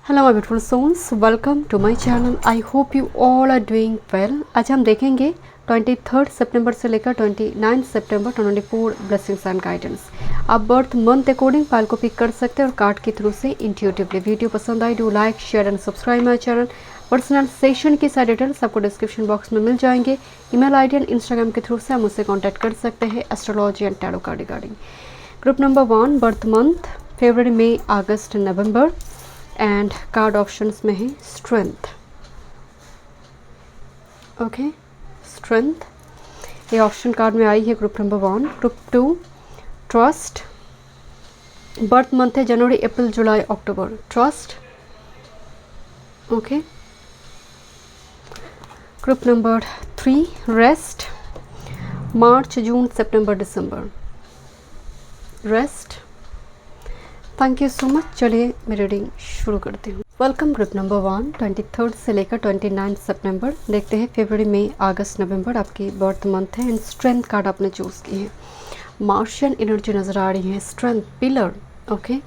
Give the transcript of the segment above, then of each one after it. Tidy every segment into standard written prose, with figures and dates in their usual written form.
Hello my beautiful souls, welcome to my channel. I hope you all are doing well. आज हम देखेंगे 23 सितंबर से लेकर 29 सितंबर 2024 ब्लेसिंग्स एंड गाइडेंस। आप बर्थ मंथ अकॉर्डिंग फाइल को पिक कर सकते हैं और कार्ड के थ्रू से इंट्यूटिवली। वीडियो पसंद आई do like share and subscribe my channel. Personal session की सारी डिटेल्स आपको डिस्क्रिप्शन बॉक्स में मिल जाएंगे। ईमेल आईडी एंड इंस्टाग्राम के थ्रू से आप मुझसे कॉन्टैक्ट कर सकते हैं astrology and tarot card regarding. Group number 1 birth month फरवरी, मई, अगस्त, नवंबर एंड कार्ड ऑप्शंस में है स्ट्रेंथ। ओके, स्ट्रेंथ ये ऑप्शन कार्ड में आई है group number 1। Group 2 trust, birth month है जनवरी, अप्रैल, जुलाई, अक्टूबर, trust. Okay, group number 3 rest, मार्च, जून, सितंबर, दिसंबर, rest. Thank you so much. चलिए मैं रीडिंग शुरू करती हूँ। वेलकम ग्रुप नंबर 1 23 से लेकर 29 सितंबर। देखते हैं फरवरी, मई, अगस्त, नवंबर आपकी बर्थ मंथ है एंड स्ट्रेंथ कार्ड आपने चूज़ की है। मार्शियन एनर्जी नज़र आ रही है, स्ट्रेंथ पिलर। ओके,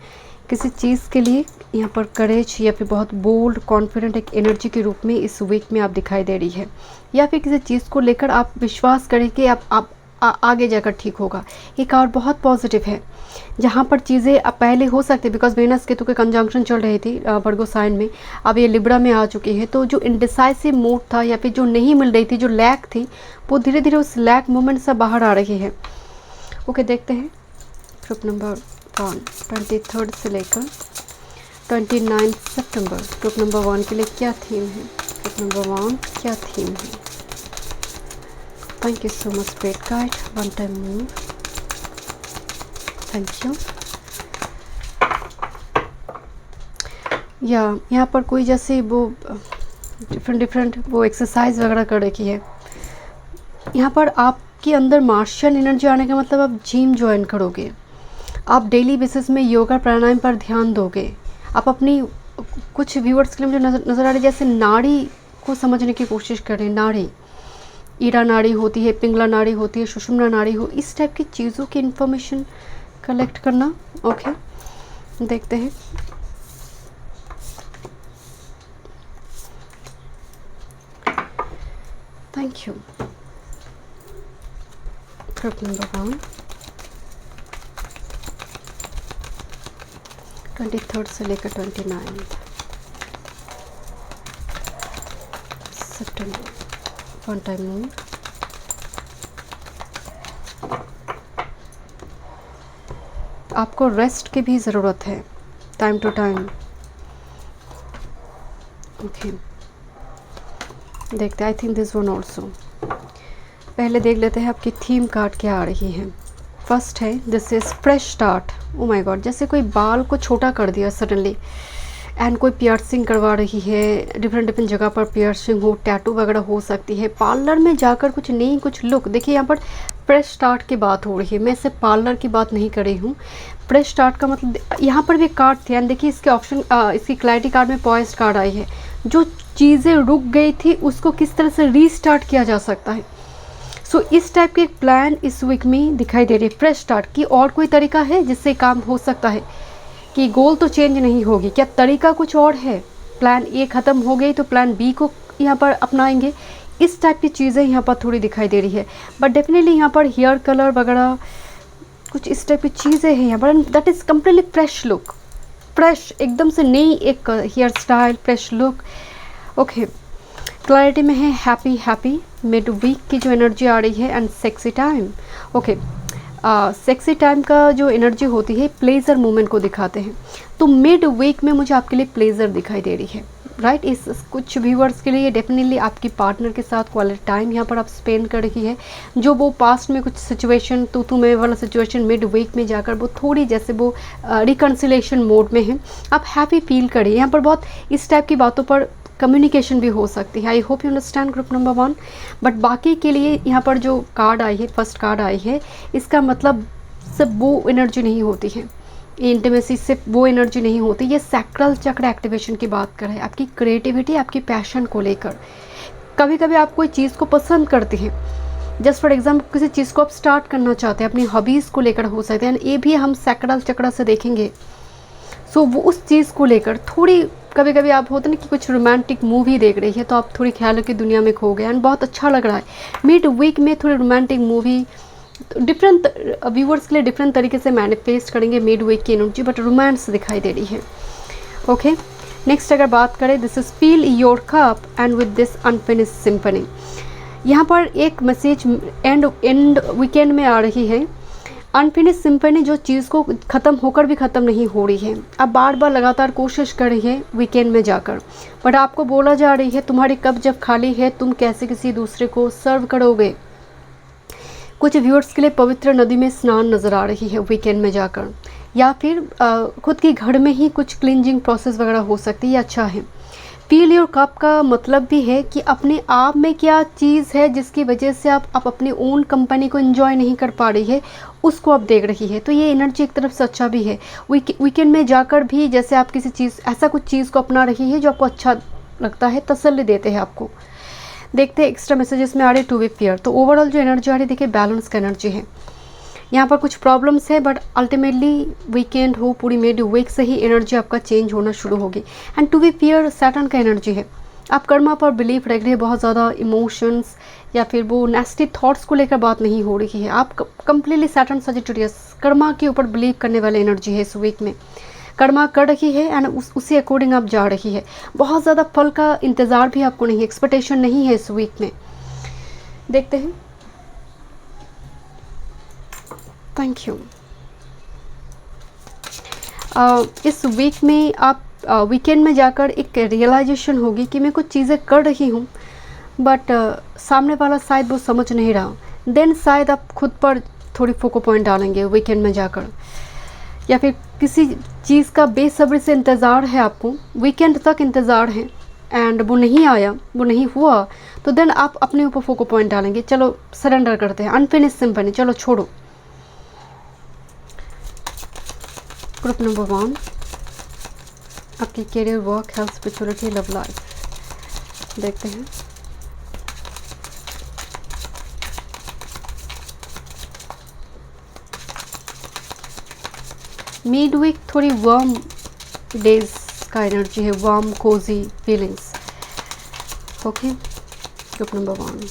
किसी चीज़ के लिए यहाँ पर करेज या फिर बहुत बोल्ड कॉन्फिडेंट एक एनर्जी के रूप में इस वीक में आप दिखाई दे रही है, या फिर किसी चीज़ को लेकर आप विश्वास करें कि आप आगे जाकर ठीक होगा। ये कार्ड बहुत पॉजिटिव है, जहाँ पर चीज़ें अब पहले हो सकती है बिकॉज वेनस केतु के कंजंक्शन चल रही थी वर्गो साइन में, अब ये लिब्रा में आ चुकी है। तो जो इनडिसाइसिव मूड था या फिर जो नहीं मिल रही थी, जो लैक थी, वो धीरे धीरे उस लैक मोमेंट से बाहर आ रही है। ओके, देखते हैं ग्रुप नंबर 1 23 से लेकर 29 सितंबर ग्रुप नंबर 1 के लिए क्या थीम है। ग्रुप नंबर 1 क्या थीम है। Thank you so much spirit guide, one time move. Thank you. या यहाँ पर कोई जैसे वो डिफरेंट वो एक्सरसाइज वगैरह कर रखी है। यहाँ पर आपके अंदर मार्शियल एनर्जी आने का मतलब आप जिम ज्वाइन करोगे, आप डेली बेसिस में योगा प्राणायाम पर ध्यान दोगे। आप अपनी कुछ व्यूअर्स के लिए मुझे नज़र आ रही है जैसे नाड़ी को समझने की कोशिश करें। नाड़ी, ईरा नाड़ी होती है, पिंगला नाड़ी होती है, सुषुम्ना नाड़ी हो, इस टाइप की चीज़ों की इन्फॉर्मेशन कलेक्ट करना। ओके, देखते हैं। Thank you. ग्रुप नंबर 1 23 से लेकर 29 सितंबर, वन टाइम मूव। आपको रेस्ट की भी ज़रूरत है टाइम टू टाइम। ओके, देखते हैं। I think this one also. पहले देख लेते हैं आपकी थीम कार्ड क्या आ रही है। फर्स्ट है this is fresh start. O my God, जैसे कोई बाल को छोटा कर दिया सडनली एंड कोई पियर्सिंग करवा रही है, डिफरेंट जगह पर पियर्सिंग हो, टैटू वगैरह हो सकती है, पार्लर में जाकर कुछ नई कुछ लुक। देखिए यहाँ पर फ्रेश स्टार्ट की बात हो रही है, मैं सिर्फ पार्लर की बात नहीं कर रही हूँ। फ्रेश स्टार्ट का मतलब यहाँ पर भी कार्ड थे एंड देखिए इसके ऑप्शन इसकी क्लैरिटी कार्ड में पॉइस्ट कार्ड आई है। जो चीज़ें रुक गई थी उसको किस तरह से रीस्टार्ट किया जा सकता है। सो इस टाइप के प्लान इस वीक में दिखाई दे रही है फ्रेश स्टार्ट की। और कोई तरीका है जिससे काम हो सकता है कि गोल तो चेंज नहीं होगी, क्या तरीका कुछ और है। प्लान ए ख़त्म हो गई तो प्लान बी को यहाँ पर अपनाएंगे, इस टाइप की चीज़ें यहाँ पर थोड़ी दिखाई दे रही है। बट डेफिनेटली यहाँ पर हेयर कलर वगैरह कुछ इस टाइप की चीज़ें हैं यहाँ पर। That is completely fresh look, fresh एकदम से नई एक hair style, fresh look. Okay, clarity में है हैप्पी हैप्पी। मिड वीक की जो एनर्जी आ रही है and sexy time. Okay, sexy time का जो एनर्जी होती है प्लेजर मोमेंट को दिखाते हैं। तो मिड वीक में मुझे आपके लिए प्लेजर दिखाई दे रही है, राइट। इस कुछ व्यूअर्स के लिए डेफिनेटली आपकी पार्टनर के साथ क्वालिटी टाइम यहाँ पर आप स्पेंड कर रही है। जो वो पास्ट में कुछ सिचुएशन तू में वाला सिचुएशन मिड वीक में जाकर वो थोड़ी जैसे वो रिकन्सिलेशन मोड में है, आप हैप्पी फील करिए। यहाँ पर बहुत इस टाइप की बातों पर कम्युनिकेशन भी हो सकती है। आई hope you understand group number 1। But बाकी के लिए यहाँ पर जो कार्ड आई है, फर्स्ट कार्ड आई है, इसका मतलब सिर्फ वो एनर्जी नहीं होती है, इंटीमेसी सिर्फ वो एनर्जी नहीं होती। ये सैक्रल चक्र एक्टिवेशन की बात कर रहे हैं, आपकी क्रिएटिविटी, आपकी पैशन को लेकर। कभी कभी आप कोई चीज़ को पसंद करते हैं, जस्ट फॉर एग्जाम्पल किसी चीज़ को आप स्टार्ट करना चाहते हैं, अपनी हॉबीज़ को लेकर हो सकते हैं, ये भी हम सैक्रल चक्र से देखेंगे। सो वो उस चीज़ को लेकर थोड़ी, कभी कभी आप होते ना कि कुछ रोमांटिक मूवी देख रही है तो आप थोड़ी ख्यालों की दुनिया में खो गए एंड बहुत अच्छा लग रहा है। मिड वीक में थोड़ी रोमांटिक मूवी डिफरेंट व्यूअर्स के लिए डिफरेंट तरीके से मैनिफेस्ट करेंगे मिड वीक की एनर्जी, बट रोमांस दिखाई दे रही है। ओके, नेक्स्ट अगर बात करें, this is feel your cup and with this unfinished symphony. यहाँ पर एक मैसेज एंड वीकेंड में आ रही है। अनफिनिश सिम्फनी जो चीज़ को ख़त्म होकर भी ख़त्म नहीं हो रही है, आप बार बार लगातार कोशिश कर रही है वीकेंड में जाकर, बट आपको बोला जा रही है तुम्हारी कप जब खाली है तुम कैसे किसी दूसरे को सर्व करोगे। कुछ व्यूअर्स के लिए पवित्र नदी में स्नान नज़र आ रही है वीकेंड में जाकर, या फिर खुद के घर में ही कुछ क्लिनजिंग प्रोसेस वगैरह हो सकती है, ये अच्छा है। फील योर कप का मतलब भी है कि अपने आप में क्या चीज़ है जिसकी वजह से आप अपनी ओन कंपनी को एंजॉय नहीं कर पा रही है, उसको आप देख रही है। तो ये एनर्जी एक तरफ से अच्छा भी है। वीकेंड में जाकर भी जैसे आप किसी चीज़, ऐसा कुछ चीज़ को अपना रही है जो आपको अच्छा लगता है, तसल्ली देते हैं आपको। देखते हैं एक्स्ट्रा मैसेजेस में आ रहे टू बी फेयर। तो ओवरऑल जो एनर्जी आ रही है, देखिए बैलेंस का एनर्जी है। यहाँ पर कुछ प्रॉब्लम्स है बट अल्टीमेटली वीकेंड हो, पूरी मिड वीक से ही एनर्जी आपका चेंज होना शुरू होगी। And to be fair Saturn का एनर्जी है। आप कर्मा पर बिलीव रख रहे हैं, बहुत ज़्यादा इमोशंस या फिर वो नेस्टी थॉट्स को लेकर बात नहीं हो रही है। आप कंप्लीटली सैटर्न सजिटेरियस कर्मा के ऊपर बिलीव करने वाली एनर्जी है इस वीक में। कर्मा कर रही है एंड उसी अकॉर्डिंग आप जा रही है। बहुत ज़्यादा फल का इंतज़ार भी आपको नहीं है, एक्सपेक्टेशन नहीं है इस वीक में। देखते हैं। Thank you. इस वीक में आप वीकेंड में जाकर एक रियलाइजेशन होगी कि मैं कुछ चीज़ें कर रही हूँ बट सामने वाला शायद वो समझ नहीं रहा। देन शायद आप खुद पर थोड़ी फोको पॉइंट डालेंगे वीकेंड में जाकर, या फिर किसी चीज़ का बेसब्री से इंतज़ार है आपको, वीकेंड तक इंतज़ार है एंड वो नहीं आया, वो नहीं हुआ, तो देन आप अपने ऊपर फोको पॉइंट डालेंगे, चलो सरेंडर करते हैं, अनफिनिश सिम्फनी, चलो छोड़ो। ग्रुप नंबर 1, आपकी career, work, health, spirituality, love life. देखते हैं। मिड वीक थोड़ी वार्म डेज का एनर्जी है, warm cozy feelings. Okay, group number 1,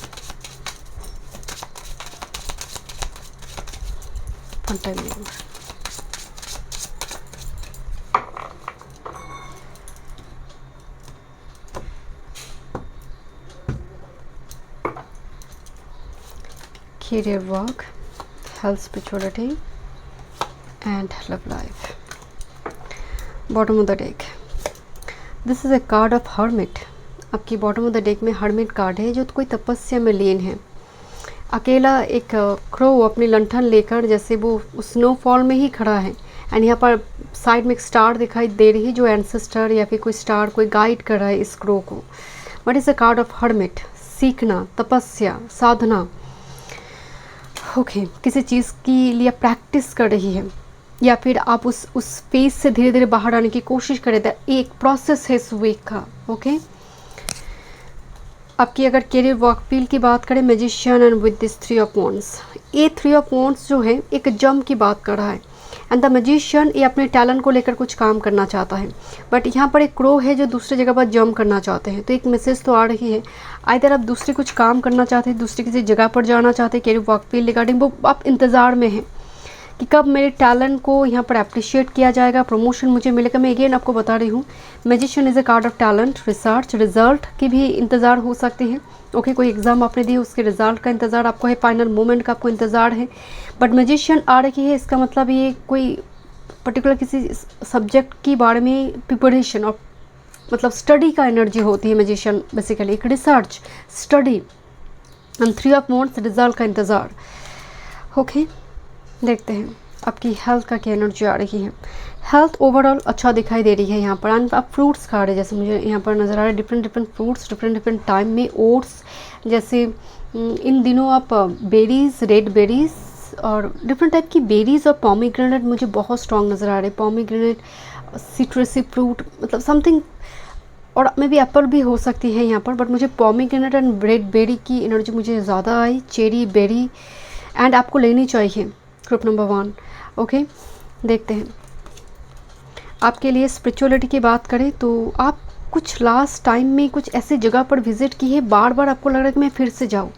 one time more. Career, work, health, spirituality and love life. Bottom of the deck, this is a card of hermit. आपकी bottom of the deck में hermit card है जो कोई तपस्या में लीन है। अकेला एक क्रो अपनी लंठन लेकर जैसे वो स्नोफॉल में ही खड़ा है एंड यहाँ पर साइड में एक स्टार दिखाई दे रही है जो एंसेस्टर या फिर कोई स्टार कोई गाइड कर रहा है इस क्रो को। But is a card of hermit, सीखना, तपस्या, साधना। ओके, किसी चीज़ के लिए प्रैक्टिस कर रही है या फिर आप उस फेज से धीरे धीरे बाहर आने की कोशिश करें। एक प्रोसेस है इस वीक का। ओके, आपकी अगर कैरियर वर्क फील्ड की बात करें, magician and with this 3 of wands, ये 3 ऑफ वॉन्ड्स जो है एक जंप की बात कर रहा है एंड द मैजिशियन ये अपने टैलेंट को लेकर कुछ काम करना चाहता है बट यहाँ पर एक क्रो है जो दूसरी जगह पर जंप करना चाहते हैं। तो एक मैसेज तो आ रही है, आइदर आप दूसरी कुछ काम करना चाहते हैं, दूसरी किसी जगह पर जाना चाहते हैं कैरियर वर्क फील्ड रिगार्डिंग, वो आप इंतज़ार में हैं कि कब मेरे टैलेंट को यहाँ पर अप्रिशिएट किया जाएगा, प्रमोशन मुझे मिलेगा। मैं अगेन आपको बता रही हूँ, magician is a card of talent, research, result की भी इंतज़ार हो सकती है। ओके, कोई एग्ज़ाम आपने दी उसके रिजल्ट का इंतज़ार आपको है, फाइनल मोमेंट का आपको इंतज़ार है। बट मैजिशियन आ रही है, इसका मतलब ये कोई पर्टिकुलर किसी सब्जेक्ट के बारे में प्रिपरेशन और मतलब स्टडी का एनर्जी होती है। मैजिशियन बेसिकली एक research, study and 3 of wands, result का इंतज़ार। ओके, देखते हैं आपकी हेल्थ का क्या एनर्जी आ रही है। हेल्थ ओवरऑल अच्छा दिखाई दे रही है यहाँ पर। एंड आप फ्रूट्स खा रहे हैं, जैसे मुझे यहाँ पर नज़र आ रहा है डिफरेंट फ्रूट्स डिफरेंट टाइम में। ओट्स, जैसे इन दिनों आप बेरीज़, रेड बेरीज़ और डिफरेंट टाइप की बेरीज़ और पॉमीग्रेनेट मुझे बहुत स्ट्रॉन्ग नज़र आ रहे हैं। पॉमीग्रेनेट, सिट्रसी फ्रूट, मतलब समथिंग, और मे बी एप्पल भी हो सकती है यहाँ पर, बट मुझे पॉमीग्रेनेट एंड रेड बेरी की एनर्जी मुझे ज़्यादा आई। चेरी, बेरी एंड आपको लेनी चाहिए ग्रुप नंबर 1। ओके, देखते हैं आपके लिए स्पिरिचुअलिटी की बात करें तो आप कुछ लास्ट टाइम में कुछ ऐसी जगह पर विज़िट की है, बार बार आपको लग रहा है कि मैं फिर से जाऊँ,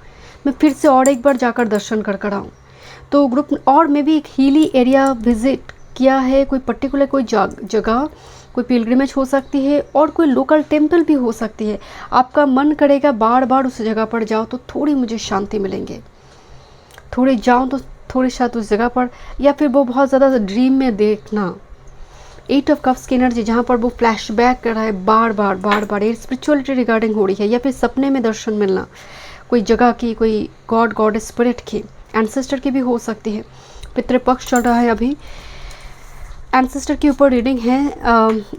मैं फिर से और एक बार जाकर दर्शन कर कर आऊँ। तो ग्रुप और मैं भी एक हीली एरिया विज़िट किया है, कोई पर्टिकुलर कोई जगह, कोई पिलग्रिमेज हो सकती है और कोई लोकल टेम्पल भी हो सकती है। आपका मन करेगा बार बार उस जगह पर जाओ तो थोड़ी मुझे शांति मिलेंगे, थोड़ी जाऊँ तो थोड़ी शायद उस जगह पर, या फिर वो बहुत ज़्यादा ड्रीम में देखना। 8 ऑफ कप्स की एनर्जी जहाँ पर वो फ्लैशबैक कर रहा है बार बार, ये स्पिरिचुअलिटी रिगार्डिंग हो रही है, या फिर सपने में दर्शन मिलना कोई जगह की, कोई गॉड स्पिरिट की, एंसेस्टर की भी हो सकती है। पितृपक्ष चल रहा है अभी, एंसेस्टर के ऊपर रीडिंग है,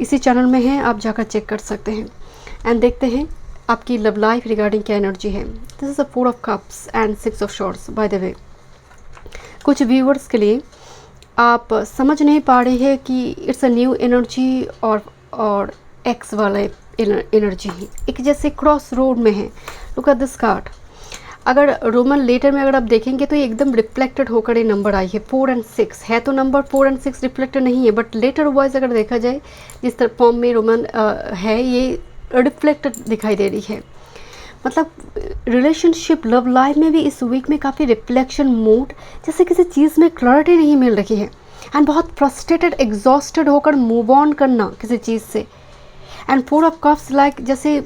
इसी चैनल में है, आप जाकर चेक कर सकते हैं। एंड देखते हैं आपकी लव लाइफ रिगार्डिंग क्या एनर्जी है। This is a 4 of cups and 6 of shorts. By the way, कुछ व्यूअर्स के लिए आप समझ नहीं पा रहे हैं कि इट्स अ न्यू एनर्जी और एक्स वाला एनर्जी है, एक जैसे क्रॉस रोड में है। Look at this card. अगर रोमन लेटर में अगर आप देखेंगे तो ये एकदम रिफ्लेक्टेड होकर ये नंबर आई है 4 और 6 है। तो नंबर 4 और 6 रिफ्लेक्टेड नहीं है, बट लेटर वाइज अगर देखा जाए जिस तरह फॉर्म में रोमन है, ये रिफ्लेक्टेड दिखाई दे रही है। मतलब रिलेशनशिप लव लाइफ में भी इस वीक में काफ़ी रिफ्लेक्शन मूड, जैसे किसी चीज़ में क्लैरिटी नहीं मिल रही है, एंड बहुत फ्रस्ट्रेटेड एग्जॉस्टेड होकर मूव ऑन करना किसी चीज़ से। एंड 4 ऑफ कप्स लाइक जैसे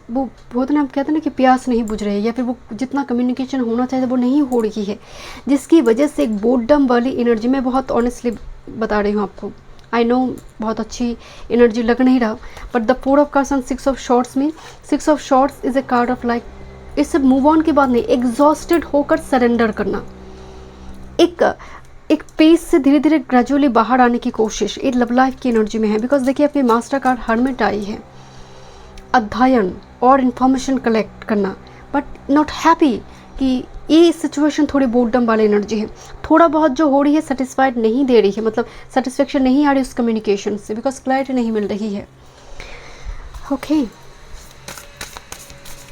वो बहुत ना, आप कहते हैं ना कि प्यास नहीं बुझ रही है, या फिर वो जितना कम्युनिकेशन होना चाहिए वो नहीं हो रही है, जिसकी वजह से एक बोर्डम वाली एनर्जी में, बहुत ऑनेस्टली बता रही हूँ आपको, आई नो बहुत अच्छी एनर्जी लग नहीं रहा, but the 4 of cups and 6 of shorts में, 6 of shorts is a card of like, इससे मूव ऑन की बात नहीं, एग्जॉस्टेड होकर सरेंडर करना, एक पेस से धीरे धीरे ग्रेजुअली बाहर आने की कोशिश, एक लव लाइफ की एनर्जी में है। बिकॉज देखिए आपकी मास्टर कार्ड हर्मिट आई है, अध्ययन और इन्फॉर्मेशन कलेक्ट करना, बट नॉट हैप्पी कि ये सिचुएशन थोड़ी बोर्डम वाली एनर्जी है। थोड़ा बहुत जो हो रही है सेटिस्फाइड नहीं दे रही है, मतलब सेटिस्फेक्शन नहीं आ रही उस कम्युनिकेशन से, बिकॉज क्लैरिटी नहीं मिल रही है। ओके,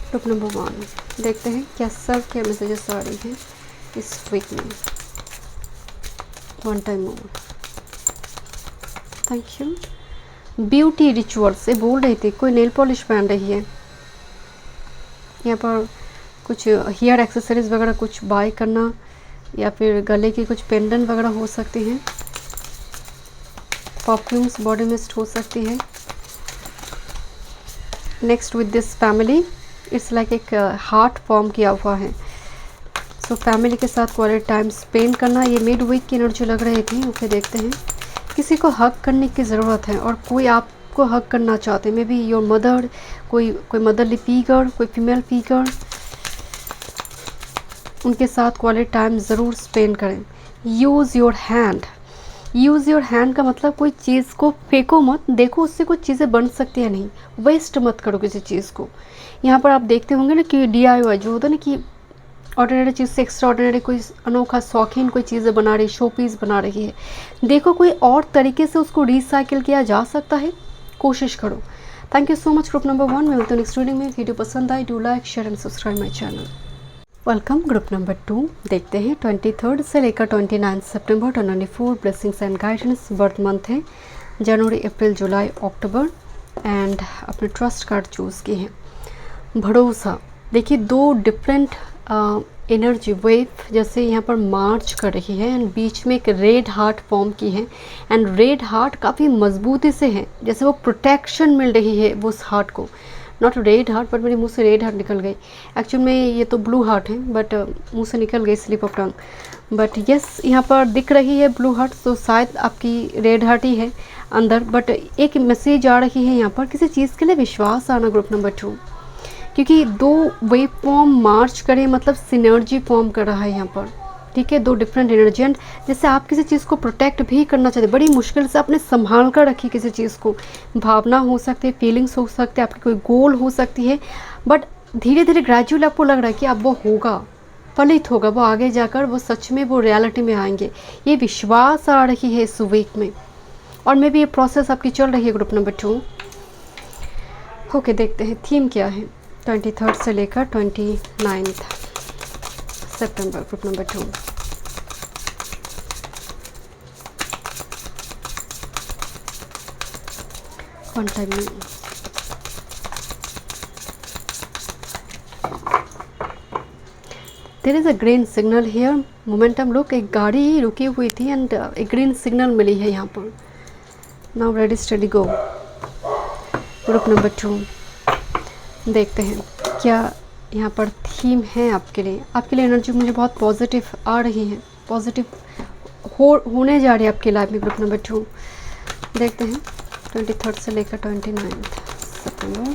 ग्रुप नंबर 1 देखते हैं क्या सब क्या मैसेजेस आ रही हैं इस वीक में। One time more, thank you. Beauty rituals से बोल रही थी, कोई नेल पॉलिश पहन रही है, यहाँ पर कुछ हेयर एक्सेसरीज वगैरह कुछ बाय करना, या फिर गले की कुछ पेंडेंट वगैरह हो सकती हैं, परफ्यूम्स बॉडी मिस्ट हो सकती है। Next with this family, it's like एक हार्ट फॉर्म किया हुआ है, सो फैमिली के साथ क्वालिटी टाइम स्पेंड करना, ये मिड वीक की एनर्जी लग रही थी। ओके, देखते हैं। किसी को हक करने की ज़रूरत है और कोई आपको हक करना चाहते हैं, मे बी योर मदर, कोई मदरली फिगर, कोई फीमेल फिगर, उनके साथ क्वालिटी टाइम ज़रूर स्पेंड करें। Use your hand, use your hand का मतलब कोई चीज़ को फेंको मत, देखो उससे कुछ चीज़ें बन सकती है, नहीं वेस्ट मत करो किसी चीज़ को। यहाँ पर आप देखते होंगे ना कि DIY जो होता है ना कि ऑर्डिनरी चीज़ से एक्स्ट्रा ऑर्डिनरी कोई अनोखा शौकीन कोई चीज़ें बना रही, शो पीस बना रही है, देखो कोई और तरीके से उसको रिसाइकिल किया जा सकता है, कोशिश करो। Thank you so much group number 1। मैं मिलती हूँ नेक्स्ट रीडिंग में। वीडियो पसंद आई, do like share and subscribe my channel. Welcome group number 2। देखते हैं 23 से लेकर 29 सितंबर 2024 blessings and guidance. Birth month है जनवरी, अप्रैल, जुलाई, अक्टूबर, एंड अपने ट्रस्ट कार्ड चूज़ किए हैं। भरोसा, देखिए 2 डिफरेंट एनर्जी वेव जैसे यहाँ पर मार्च कर रही है, एंड बीच में एक रेड हार्ट फॉर्म की है, एंड रेड हार्ट काफ़ी मजबूती से है, जैसे वो प्रोटेक्शन मिल रही है वो उस हार्ट को। नॉट रेड हार्ट, बट मेरे मुंह से रेड हार्ट निकल गई, एक्चुअल में ये तो ब्लू हार्ट है, बट मुंह से निकल गई slip of tongue, but yes यहाँ पर दिख रही है ब्लू हार्ट, तो शायद आपकी रेड हार्ट ही है अंदर। बट एक मैसेज आ रही है यहाँ पर, किसी चीज़ के लिए विश्वास आना ग्रुप नंबर 2, क्योंकि 2 वेव फॉर्म मार्च करे, मतलब सिनर्जी फॉर्म कर रहा है यहाँ पर, ठीक है। 2 डिफरेंट एनर्जी, एंड जैसे आप किसी चीज़ को प्रोटेक्ट भी करना चाहते, बड़ी मुश्किल से आपने संभाल कर रखी किसी चीज़ को, भावना हो सकती है, फीलिंग्स हो सकते हैं, आपकी कोई गोल हो सकती है, बट धीरे धीरे ग्रेजुअली आपको लग रहा है कि अब वो होगा, फलित होगा, वो आगे जाकर वो सच में वो रियलिटी में आएंगे, ये विश्वास आ रही है इस वीक में, और मे भी ये प्रोसेस आपकी चल रही है ग्रुप नंबर 2। ओके, देखते हैं थीम क्या है 23 से लेकर 29 सितंबर ग्रुप नंबर 2। वन टाइम में। There is a green signal here, momentum look, एक गाड़ी रुकी हुई थी एंड एक ग्रीन सिग्नल मिली है यहाँ पर। नाउ रेडी स्टडी गो। ग्रुप नंबर 2 देखते हैं क्या यहाँ पर थीम है आपके लिए। आपके लिए एनर्जी मुझे बहुत पॉजिटिव आ रही है, पॉजिटिव होने जा रही है आपकी लाइफ में। ग्रुप नंबर 2 देखते हैं 23 से लेकर 29 सितंबर।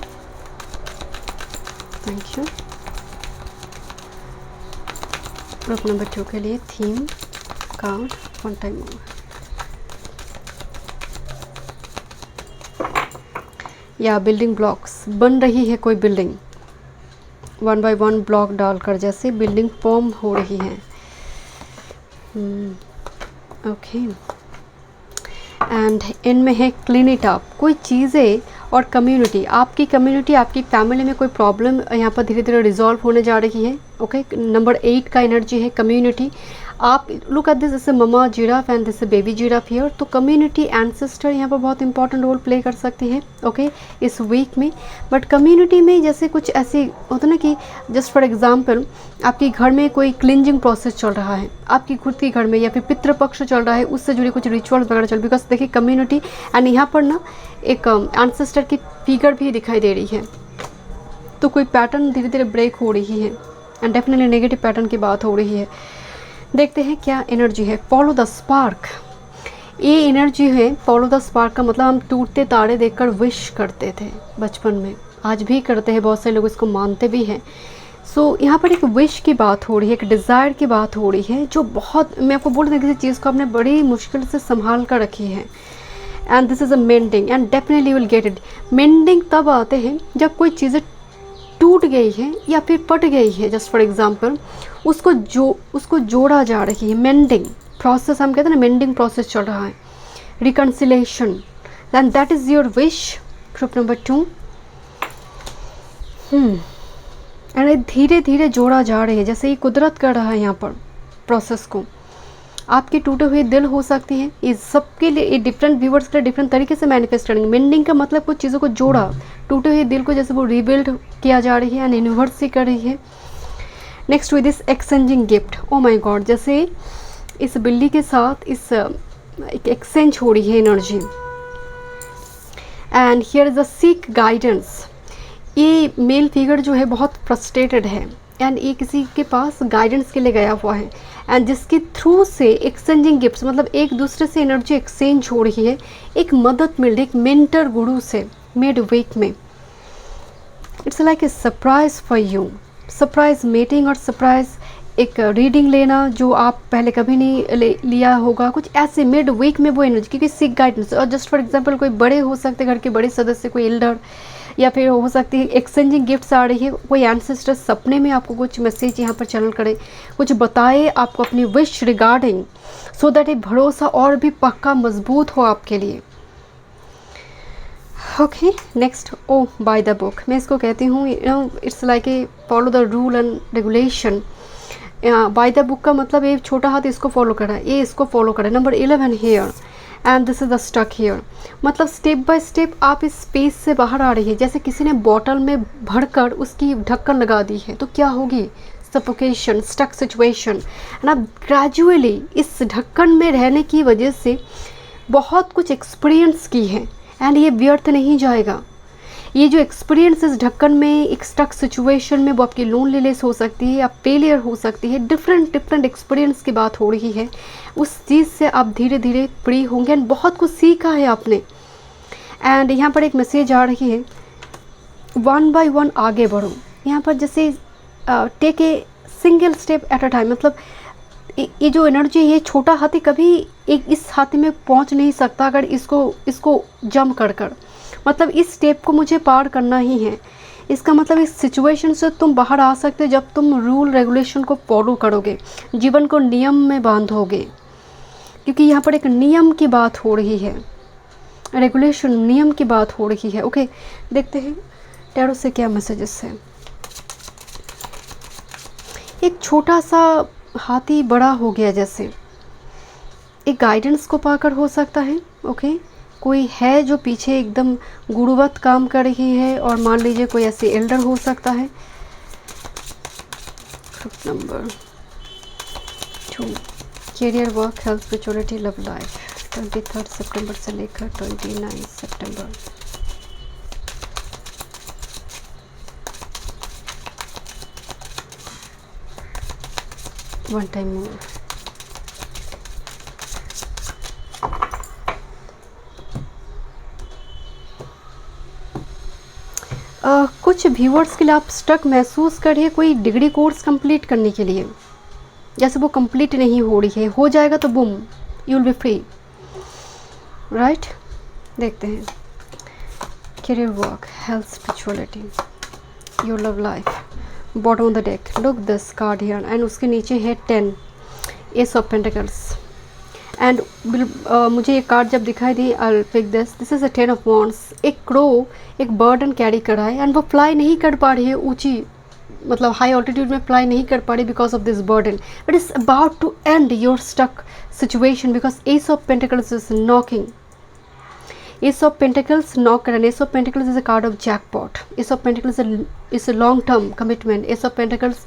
Thank you. ग्रुप नंबर 2 के लिए theme card one time more. या बिल्डिंग ब्लॉक्स, बन रही है कोई बिल्डिंग, 1 बाय 1 ब्लॉक डालकर जैसे बिल्डिंग फॉर्म हो रही है। ओके एंड इनमें है क्लीन इट अप, कोई चीज़ें और कम्युनिटी, आपकी कम्युनिटी, आपकी फैमिली में कोई प्रॉब्लम यहाँ पर धीरे धीरे रिजॉल्व होने जा रही है। ओके नंबर 8 का एनर्जी है कम्युनिटी। आप लुक एट दिस, जैसे mama giraffe and this baby giraffe here, तो कम्युनिटी एंसेस्टर यहाँ पर बहुत इंपॉर्टेंट रोल प्ले कर सकती है। ओके इस वीक में, बट कम्युनिटी में जैसे कुछ ऐसे होता ना कि जस्ट फॉर एग्जांपल आपके घर में कोई क्लिनजिंग प्रोसेस चल रहा है, आपकी खुद के घर में, या फिर पितृपक्ष चल रहा है, उससे जुड़े कुछ रिचुअल्स वगैरह चल, बिकॉज देखिए कम्युनिटी एंड यहाँ पर ना एक एंसेस्टर की फिगर भी दिखाई दे रही है। तो कोई पैटर्न धीरे धीरे ब्रेक हो रही है एंड डेफिनेटली नेगेटिव पैटर्न की बात हो रही है। देखते हैं क्या एनर्जी है। फॉलो द स्पार्क, ये एनर्जी है फॉलो द स्पार्क का मतलब हम टूटते तारे देखकर विश करते थे बचपन में, आज भी करते हैं, बहुत से लोग इसको मानते भी हैं। सो यहाँ पर एक विश की बात हो रही है, एक डिज़ायर की बात हो रही है, जो बहुत, मैं आपको बोल रही हूँ, किसी चीज़ को आपने बड़ी मुश्किल से संभाल कर रखी है। And this is a mending and definitely you will get it. Mending तब आते हैं जब कोई चीज़ें टूट गई है या फिर फट गई है, जस्ट फॉर एग्जांपल उसको जोड़ा जा रही है। मेंडिंग प्रोसेस, हम कहते हैं ना मेंडिंग प्रोसेस चल रहा है, reconciliation, then that is your wish. Group number 2 and धीरे धीरे जोड़ा जा रही है, जैसे ये कुदरत कर रहा है यहाँ पर प्रोसेस को। आपके टूटे हुए दिल हो सकती हैं, ये सबके लिए डिफरेंट व्यूवर्स के लिए डिफरेंट तरीके से मैनिफेस्ट करेंगे। मेंडिंग का मतलब कुछ चीज़ों को जोड़ा, टूटे हुए दिल को जैसे वो रीबिल्ड किया जा रही है एंड यूनिवर्स ही कर रही है। Next with this exchanging gift, O my God, जैसे इस बिल्ली के साथ इस एक एक्सचेंज हो रही है energy. And here is a seek guidance, ये मेल फिगर जो है बहुत फ्रस्ट्रेटेड है एंड ये किसी के पास गाइडेंस के लिए गया हुआ है एंड जिसके थ्रू से एक्सचेंजिंग गिफ्ट्स, मतलब एक दूसरे से एनर्जी एक्सचेंज हो रही है, एक मदद मिल रही है एक मेंटर गुरु से मिड वीक में। It's like A surprise for you, surprise meeting और सरप्राइज एक रीडिंग लेना जो आप पहले कभी नहीं लिया होगा, कुछ ऐसे मिड वीक में वो एनर्जी, क्योंकि सीक गाइडेंस। और जस्ट फॉर एग्जांपल कोई बड़े हो सकते घर के बड़े सदस्य, कोई एल्डर, या फिर हो सकती है एक्सचेंजिंग गिफ्ट्स आ रही है, कोई एंसेस्टर सपने में आपको कुछ मैसेज यहाँ पर चैनल करे, कुछ बताए आपको अपनी विश रिगार्डिंग, सो दैट ये भरोसा और भी पक्का मजबूत हो आपके लिए। Okay next, oh by the book, मैं इसको कहती हूँ it's like a follow the rule and regulation. By the book का मतलब ये छोटा हाथ इसको फॉलो करा है, ये इसको फॉलो करा है। Number 11 here and this is the stuck here, मतलब स्टेप बाय स्टेप आप इस स्पेस से बाहर आ रही है। जैसे किसी ने बॉटल में भरकर उसकी ढक्कन लगा दी है तो क्या होगी, सफोकेशन, स्टक सिचुएशन। एंड आप ग्रेजुअली इस ढक्कन में रहने की वजह से बहुत कुछ एक्सपीरियंस की है एंड ये व्यर्थ नहीं जाएगा। ये जो एक्सपीरियंस इस ढक्कन में, एक स्टक सिचुएशन में, वो आपकी लोनलीनेस हो सकती है या फेलियर हो सकती है, डिफरेंट एक्सपीरियंस की बात हो रही है। उस चीज़ से आप धीरे धीरे फ्री होंगे एंड बहुत कुछ सीखा है आपने। एंड यहाँ पर एक मैसेज आ रही है, 1 बाय 1 आगे बढ़ो। यहाँ पर जैसे take a single step at a time, मतलब ये जो एनर्जी है, ये छोटा हाथी कभी एक इस हाथी में पहुँच नहीं सकता अगर इसको जंप कर मतलब इस स्टेप को मुझे पार करना ही है। इसका मतलब इस सिचुएशन से तुम बाहर आ सकते हो जब तुम रूल रेगुलेशन को फॉलो करोगे, जीवन को नियम में बांधोगे, क्योंकि यहाँ पर एक नियम की बात हो रही है, रेगुलेशन, नियम की बात हो रही है। ओके देखते हैं टैरो से क्या मैसेजेस है। एक छोटा सा हाथी बड़ा हो गया, जैसे एक गाइडेंस को पाकर हो सकता है। ओके कोई है जो पीछे एकदम गुरुवत काम कर रही है, और मान लीजिए कोई ऐसे एल्डर हो सकता है। Group number 2, career, work, health, spirituality, love life, 23 सितंबर से लेकर 29 सितंबर। वन टाइम मोर। कुछ व्यूअर्स के लिए आप स्टक महसूस करिए कोई डिग्री कोर्स कंप्लीट करने के लिए, जैसे वो कंप्लीट नहीं हो रही है, हो जाएगा तो boom, you will be free, right. देखते हैं career, work, health, spirituality, your love life, bottom of the deck, look this card here, and उसके नीचे है 10 एस ऑफ पेंटिकल्स। एंड मुझे ये कार्ड जब दिखाई दी, I pick this is a 10 of wands. एक क्रो एक बर्डन कैरी कर रहा है, एंड वो फ्लाई नहीं कर पा रही है ऊंची, मतलब हाई ऑल्टीट्यूड में फ्लाई नहीं कर पा रही because of this burden, but it's about to end your stuck situation because ace of pentacles is knocking. Ace of pentacles knock करना, ace of pentacles is a card of jackpot, ace of pentacles is a long term commitment, ace of pentacles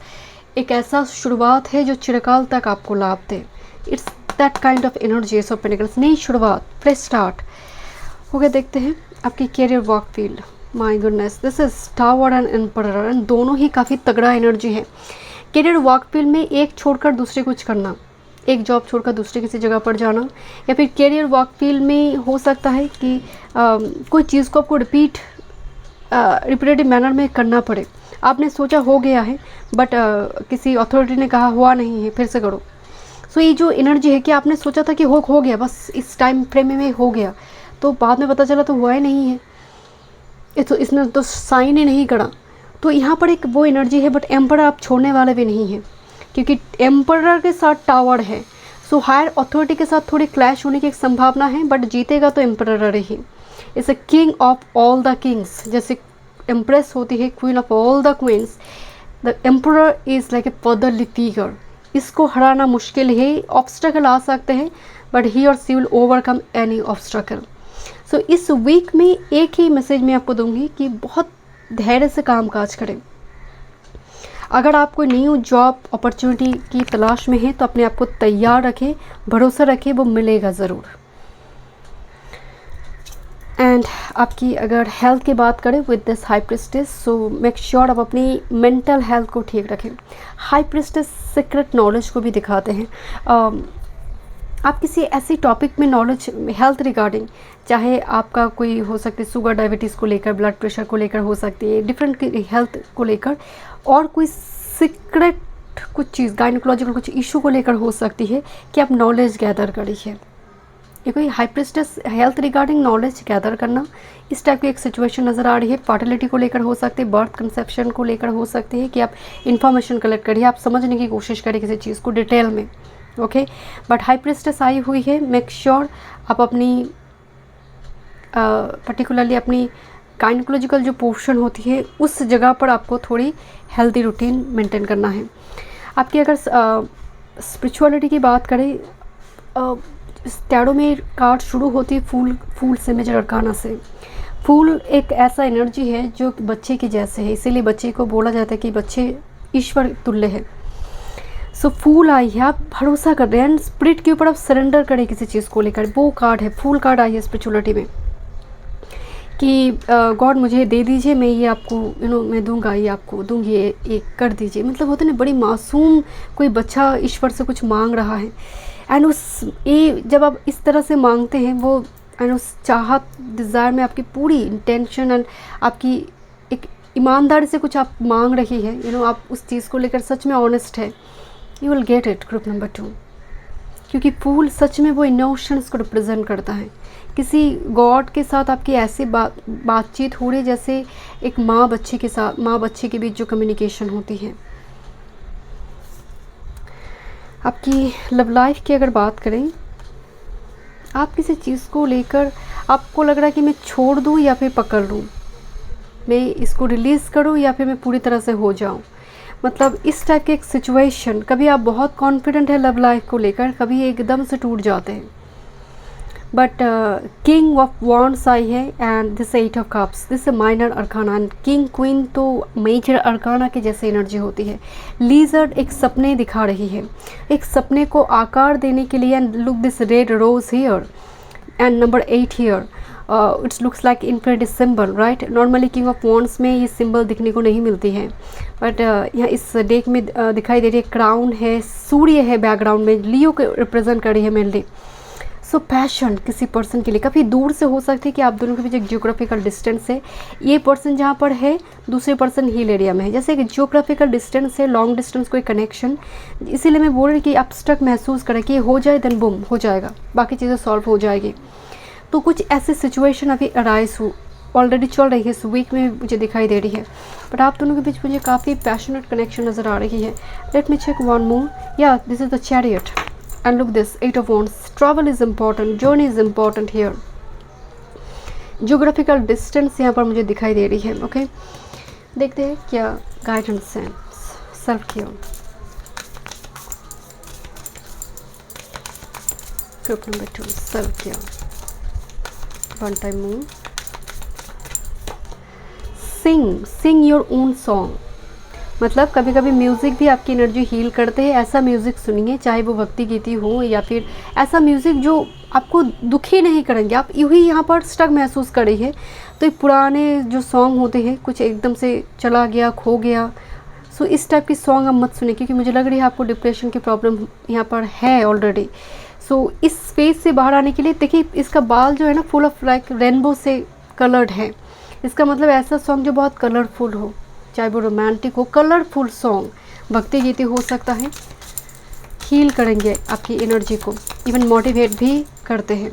एक ऐसा शुरुआत है जो चिरकाल तक आपको लाभ दे। It's that kind of energy, ace of pentacles, नई शुरुआत, फ्रेश स्टार्ट हो गया। देखते हैं आपकी career, work field, my goodness, this is tower and emperor, and दोनों ही काफ़ी तगड़ा एनर्जी है। कैरियर वर्क फील्ड में एक छोड़कर दूसरे कुछ करना, एक जॉब छोड़कर दूसरे किसी जगह पर जाना, या फिर कैरियर वर्क फील्ड में हो सकता है कि कोई चीज़ को आपको रिपीटेटिव मैनर में करना पड़े। आपने सोचा हो गया है, बट किसी अथॉरिटी ने कहा हुआ नहीं है, फिर से करो। सो ये जो एनर्जी है कि आपने सोचा था कि हो गया, बस इस टाइम फ्रेम में हो गया, तो बाद में पता चला तो हुआ ही नहीं है, तो इसने तो साइन ही नहीं करा। तो यहाँ पर एक वो एनर्जी है, बट एम्परर आप छोड़ने वाले भी नहीं हैं, क्योंकि एम्परर के साथ टावर है। सो हायर अथॉरिटी के साथ थोड़ी क्लैश होने की एक संभावना है, बट जीतेगा तो एम्परर ही। It's a king of all the kings, जैसे एम्प्रेस होती है queen of all the queens, the emperor is like a fatherly figure. इसको हराना मुश्किल है, ऑब्स्टकल आ सकते हैं, बट ही और सी विल ओवरकम एनी ऑब्स्टकल। सो इस वीक में एक ही मैसेज मैं आपको दूंगी कि बहुत धैर्य से काम काज करें। अगर आप कोई न्यू जॉब अपॉर्चुनिटी की तलाश में है तो अपने आप को तैयार रखें, भरोसा रखें, वो मिलेगा ज़रूर। एंड आपकी अगर हेल्थ की बात करें with this high priestess, so make sure आप अपनी मेंटल हेल्थ को ठीक रखें। हाई प्रिस्टेस सीक्रेट नॉलेज को भी दिखाते हैं। आप किसी ऐसी टॉपिक में नॉलेज हेल्थ रिगार्डिंग, चाहे आपका कोई हो सकती है शुगर डायबिटीज़ को लेकर, ब्लड प्रेशर को लेकर हो सकती है, डिफरेंट हेल्थ को लेकर, और कोई सीक्रेट कुछ चीज़ गायनोकोलॉजिकल कुछ इशू को लेकर हो सकती है कि आप नॉलेज गैदर करिए। ये कोई high priestess health regarding knowledge gather करना, इस टाइप की एक सिचुएशन नज़र आ रही है। फर्टिलिटी को लेकर हो सकती है, बर्थ कंसेप्शन को लेकर हो सकती है कि आप इन्फॉर्मेशन कलेक्ट करिए, आप समझने की कोशिश करिए किसी चीज़ को डिटेल में, ओके। बट हाई प्रिस्टेस आई हुई है, मेक श्योर आप अपनी पर्टिकुलरली अपनी गायनोकोलॉजिकल जो पोर्शन होती है उस जगह पर आपको थोड़ी हेल्दी रूटीन मेंटेन करना है। आपकी अगर स्पिरिचुअलिटी की बात करें, टैरो में कार्ड शुरू होती है फूल से, मेजर अरकाना से। फूल एक ऐसा एनर्जी है जो बच्चे के जैसे है, इसीलिए बच्चे को बोला जाता है कि बच्चे ईश्वर तुल्य है। सो फूल आई है, आप भरोसा कर रहे हैं एंड स्पिरिट के ऊपर आप सरेंडर करें किसी चीज़ को लेकर, वो कार्ड है, फूल कार्ड आई है स्पिरिचुअलिटी में कि गॉड मुझे दे दीजिए, मैं ये आपको मैं दूंगा, ये आपको दूंगी, ये कर दीजिए। मतलब होता है ना, बड़ी मासूम कोई बच्चा ईश्वर से कुछ मांग रहा है, एंड ये जब आप इस तरह से मांगते हैं, वो एंड उस चाहत डिज़ायर में आपकी पूरी इंटेंशन एंड आपकी एक ईमानदारी से कुछ आप मांग रही है, आप उस चीज़ को लेकर सच में ऑनेस्ट है, you will get it. Group number 2, क्योंकि फूल सच में वो इमोशंस को रिप्रेजेंट करता है। किसी गॉड के साथ आपकी ऐसी बातचीत हो रही जैसे एक माँ बच्चे के साथ, माँ बच्चे के बीच जो कम्युनिकेशन होती है। आपकी लव लाइफ की अगर बात करें, आप किसी चीज़ को लेकर आपको लग रहा है कि मैं छोड़ दूँ या फिर पकड़ लूँ, मैं इसको रिलीज़ करूँ या फिर मैं पूरी तरह से हो जाऊँ। मतलब इस टाइप की एक सिचुएशन, कभी आप बहुत कॉन्फिडेंट है लव लाइफ को लेकर, कभी एकदम से टूट जाते हैं। बट किंग ऑफ वॉन्ड्स आई है and this 8 of cups, this minor arcana and king queen तो मेजर अरकाना की जैसे एनर्जी होती है। लीजर्ड एक सपने दिखा रही है, एक सपने को आकार देने के लिए, and look this red rose here and number 8 here, it's looks like infinity symbol, right. Normally king of wands में ये सिंबल दिखने को नहीं मिलती है, बट यहाँ इस डेक में दिखाई दे रही है। क्राउन है, सूर्य है बैकग्राउंड में, लियो को रिप्रेजेंट कर रही है मेनली। सो पैशन किसी पर्सन के लिए काफ़ी दूर से हो सकती है कि आप दोनों के बीच एक जियोग्राफिकल डिस्टेंस है। ये पर्सन जहाँ पर है, दूसरे पर्सन हिल एरिया में है, जैसे एक जियोग्राफिकल डिस्टेंस है, लॉन्ग डिस्टेंस कोई कनेक्शन। इसीलिए मैं बोल रही कि आप स्टक महसूस करें कि हो जाए देन बूम हो जाएगा, बाकी चीज़ें सॉल्व हो जाएगी। तो कुछ ऐसी सिचुएशन अभी अराइज हो ऑलरेडी चल रही है, इस वीक में मुझे दिखाई दे रही है, बट आप दोनों के बीच मुझे काफ़ी पैशनेट कनेक्शन नज़र आ रही है। Let me check one more, या this is the chariot and look this 8 of wands. Travel is important, journey is important here. Geographical distance यहाँ पर मुझे दिखाई दे रही है। ओके देखते हैं क्या गाइडेंस है। Self care, group number 2 self care, one time move. Sing your own song, मतलब कभी कभी म्यूज़िक भी आपकी एनर्जी हील करते हैं। ऐसा म्यूज़िक सुनिए, चाहे वो भक्ति गीति हो या फिर ऐसा म्यूज़िक जो आपको दुखी नहीं करेंगे, आप यूँ ही यहाँ पर स्टक महसूस कर रही है। तो ये पुराने जो सॉन्ग होते हैं, कुछ एकदम से चला गया, खो गया, सो इस टाइप की सॉन्ग आप मत सुनिए, क्योंकि मुझे लग रही है आपको डिप्रेशन की प्रॉब्लम यहाँ पर है ऑलरेडी। सो इस फेज से बाहर आने के लिए देखिए, इसका बाल जो है ना फुल ऑफ लाइक रेनबो से कलर्ड है। इसका मतलब ऐसा सॉन्ग जो बहुत कलरफुल हो, चाहे वो रोमांटिक हो, कलरफुल सॉन्ग, भक्ति गीति हो सकता है, हील करेंगे आपकी एनर्जी को, इवन मोटिवेट भी करते हैं।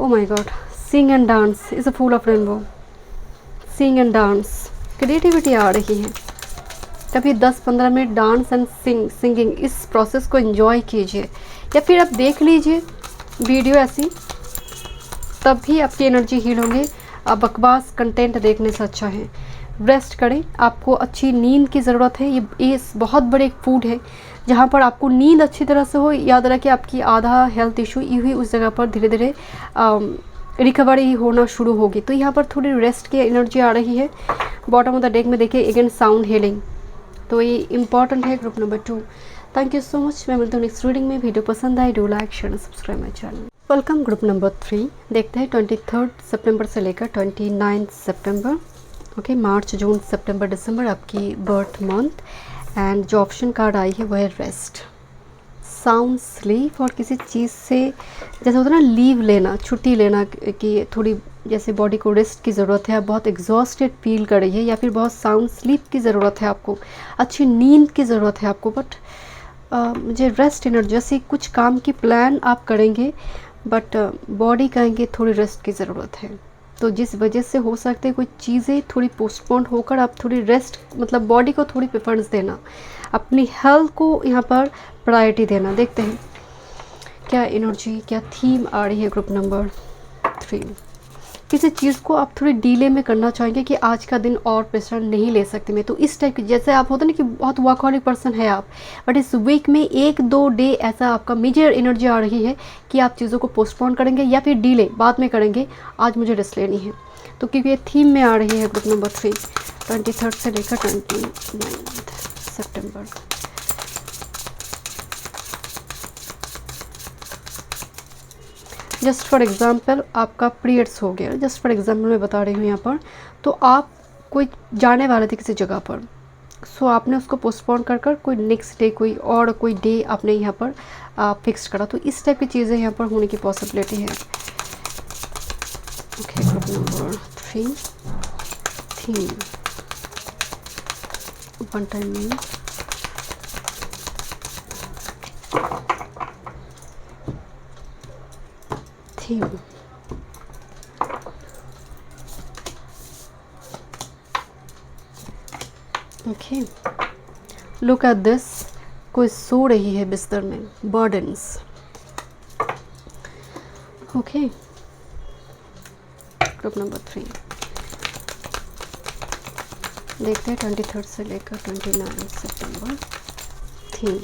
Oh my god, sing and dance is a full of rainbow. Sing and dance, creativity आ रही है। कभी 10-15 मिनट डांस एंड सिंगिंग, इस प्रोसेस को एंजॉय कीजिए, या फिर आप देख लीजिए वीडियो ऐसी, तब भी आपकी एनर्जी हील होंगे। आप बकवास कंटेंट देखने से अच्छा है रेस्ट करें। आपको अच्छी नींद की ज़रूरत है। ये बहुत बड़े एक फूड है जहाँ पर आपको नींद अच्छी तरह से हो। याद रखिए आपकी आधा हेल्थ इशू ही उस जगह पर धीरे धीरे रिकवरी होना शुरू होगी। तो यहाँ पर थोड़ी रेस्ट की एनर्जी आ रही है। बॉटम ऑफ द डेक में देखिए अगेन साउंड हीलिंग, तो ये इंपॉर्टेंट है group number 2। Thank you so much. मैं मिलता हूँ नेक्स्ट रीडिंग में। वीडियो पसंद आए do like share subscribe my channel. Welcome group number 3। देखते हैं 23 सितंबर से लेकर 29 सितंबर। ओके, मार्च जून सितंबर दिसंबर आपकी बर्थ मंथ। एंड जो ऑप्शन कार्ड आई है वो है रेस्ट, साउंड स्लीप। और किसी चीज़ से जैसे होता है ना लीव लेना, छुट्टी लेना, कि थोड़ी जैसे बॉडी को रेस्ट की ज़रूरत है, आप बहुत एग्जॉस्टेड फील कर रही है, या फिर बहुत साउंड स्लीप की ज़रूरत है आपको, अच्छी नींद की ज़रूरत है आपको। बट मुझे रेस्ट एनर्जी, जैसे कुछ काम की प्लान आप करेंगे बट बॉडी कहेंगे थोड़ी रेस्ट की ज़रूरत है। तो जिस वजह से हो सकते हैं कोई चीज़ें थोड़ी पोस्टपोन होकर आप थोड़ी रेस्ट, मतलब बॉडी को थोड़ी प्रेफरेंस देना, अपनी हेल्थ को यहाँ पर प्रायोरिटी देना। देखते हैं क्या एनर्जी, क्या थीम आ रही है ग्रुप नंबर 3। किसी चीज़ को आप थोड़ी डीले में करना चाहेंगे कि आज का दिन और प्रेशर नहीं ले सकते मैं, तो इस टाइप की, जैसे आप होते ना कि बहुत वर्कहॉलिक पर्सन है आप, बट इस वीक में 1-2 डे ऐसा आपका मेजर एनर्जी आ रही है कि आप चीज़ों को पोस्टपोन करेंगे या फिर डीले बाद में करेंगे। आज मुझे रेस्ट लेनी है, तो क्योंकि ये थीम में आ रही है ग्रुप नंबर 3 23 से लेकर 29 सितंबर। जस्ट फॉर एग्ज़ाम्पल आपका पीरियड्स हो गया, जस्ट फॉर एग्ज़ाम्पल मैं बता रही हूँ यहाँ पर, तो आप कोई जाने वाले थे किसी जगह पर, सो आपने उसको पोस्टपोन कर कोई नेक्स्ट डे कोई डे आपने यहाँ पर फिक्स करा। तो इस टाइप की चीज़ें यहाँ पर होने की पॉसिबिलिटी है। Okay, group number 3 theme, one time में theme. Okay, look at this, कोई सो रही है बिस्तर में, बर्डन्स। ओके, ग्रुप नंबर 3 देखते हैं 23 से लेकर 29 सितंबर। थीम,